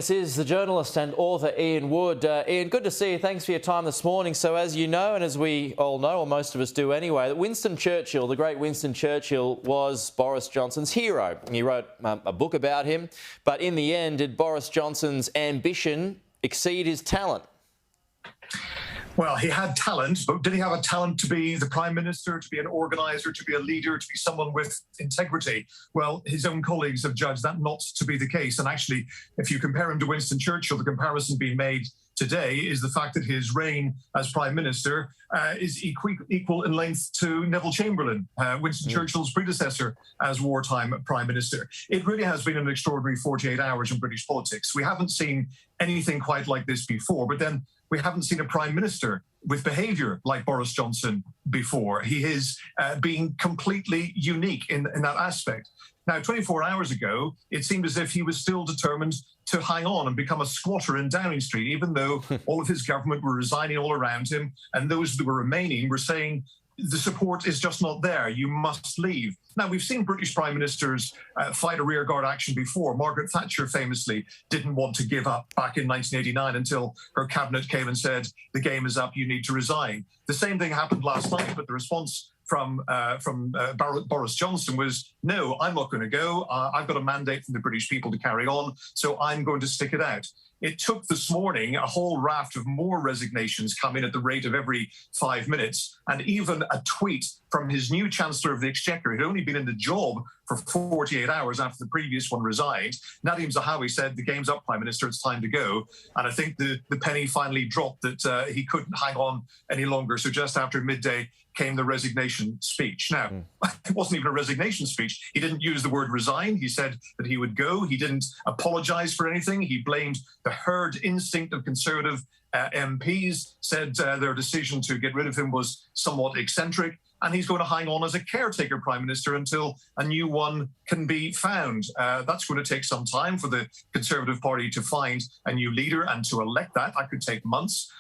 This is the journalist and author Ian Wood. Ian, good to see you. Thanks for your time this morning. So as you know, and as we all know, or most of us do anyway, that Winston Churchill, the great Winston Churchill, was Boris Johnson's hero. He wrote a book about him. But in the end, did Boris Johnson's ambition exceed his talent? Well, he had talent, but did he have a talent to be the Prime Minister, to be an organiser, to be a leader, to be someone with integrity? Well, his own colleagues have judged that not to be the case. And actually, if you compare him to Winston Churchill, the comparison being made today is the fact that his reign as Prime Minister is equal in length to Neville Chamberlain, Winston Churchill's predecessor as wartime Prime Minister. It really has been an extraordinary 48 hours in British politics. We haven't seen anything quite like this before, but then we haven't seen a Prime Minister with behaviour like Boris Johnson before. He is being completely unique in that aspect. Now, 24 hours ago, it seemed as if he was still determined to hang on and become a squatter in Downing Street, even though all of his government were resigning all around him, and those that were remaining were saying, the support is just not there. You must leave. Now, we've seen British Prime Ministers fight a rearguard action before. Margaret Thatcher famously didn't want to give up back in 1989 until her cabinet came and said, the game is up, you need to resign. The same thing happened last night, but the response from Boris Johnson was, no, I'm not going to go. I've got a mandate from the British people to carry on, so I'm going to stick it out. It took this morning a whole raft of more resignations come in at the rate of every 5 minutes, and even a tweet from his new Chancellor of the Exchequer, who'd only been in the job for 48 hours after the previous one resigned. Nadim Zahawi said, the game's up, Prime Minister, it's time to go. And I think the penny finally dropped that he couldn't hang on any longer. So just after midday came the resignation speech. Now, it wasn't even a resignation speech. He didn't use the word resign. He said that he would go. He didn't apologise for anything. He blamed the herd instinct of Conservative MPs, said their decision to get rid of him was somewhat eccentric, and he's going to hang on as a caretaker Prime Minister until a new one can be found. That's going to take some time for the Conservative Party to find a new leader and to elect that. That could take months.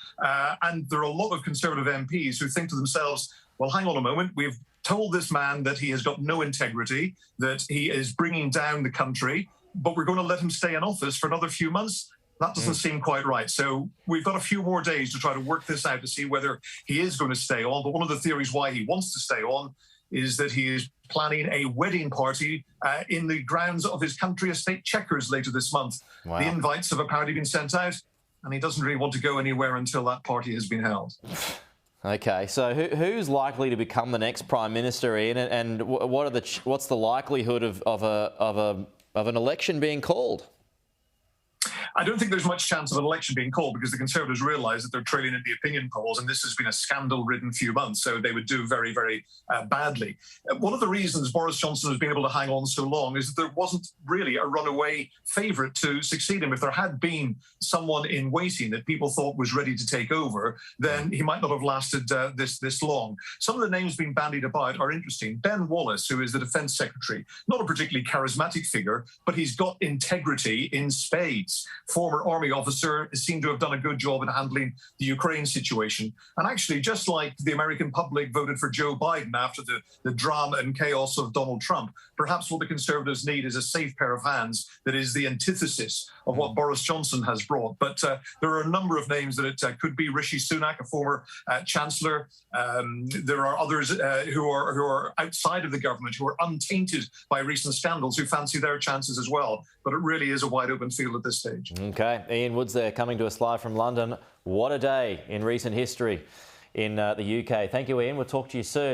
And there are a lot of Conservative MPs who think to themselves, well, hang on a moment, we've told this man that he has got no integrity, that he is bringing down the country, but we're going to let him stay in office for another few months? That doesn't seem quite right. So we've got a few more days to try to work this out to see whether he is going to stay on. But one of the theories why he wants to stay on is that he is planning a wedding party in the grounds of his country estate Chequers later this month. Wow. The invites have apparently been sent out, and he doesn't really want to go anywhere until that party has been held. Okay, so who's likely to become the next Prime Minister, Ian, and what's the likelihood of an election being called? I don't think there's much chance of an election being called because the Conservatives realise that they're trailing in the opinion polls, and this has been a scandal-ridden few months, so they would do very, very badly. One of the reasons Boris Johnson has been able to hang on so long is that there wasn't really a runaway favourite to succeed him. If there had been someone in waiting that people thought was ready to take over, then he might not have lasted this long. Some of the names being bandied about are interesting. Ben Wallace, who is the Defence Secretary, not a particularly charismatic figure, but he's got integrity in spades. Former army officer, seemed to have done a good job in handling the Ukraine situation. And actually, just like the American public voted for Joe Biden after the drama and chaos of Donald Trump, perhaps what the Conservatives need is a safe pair of hands that is the antithesis of what Boris Johnson has brought. But there are a number of names that it could be. Rishi Sunak, a former Chancellor. There are others who are outside of the government, who are untainted by recent scandals, who fancy their chances as well. But it really is a wide open field at this stage. Okay, Ian Woods there, coming to us live from London. What a day in recent history in the UK. Thank you, Ian. We'll talk to you soon.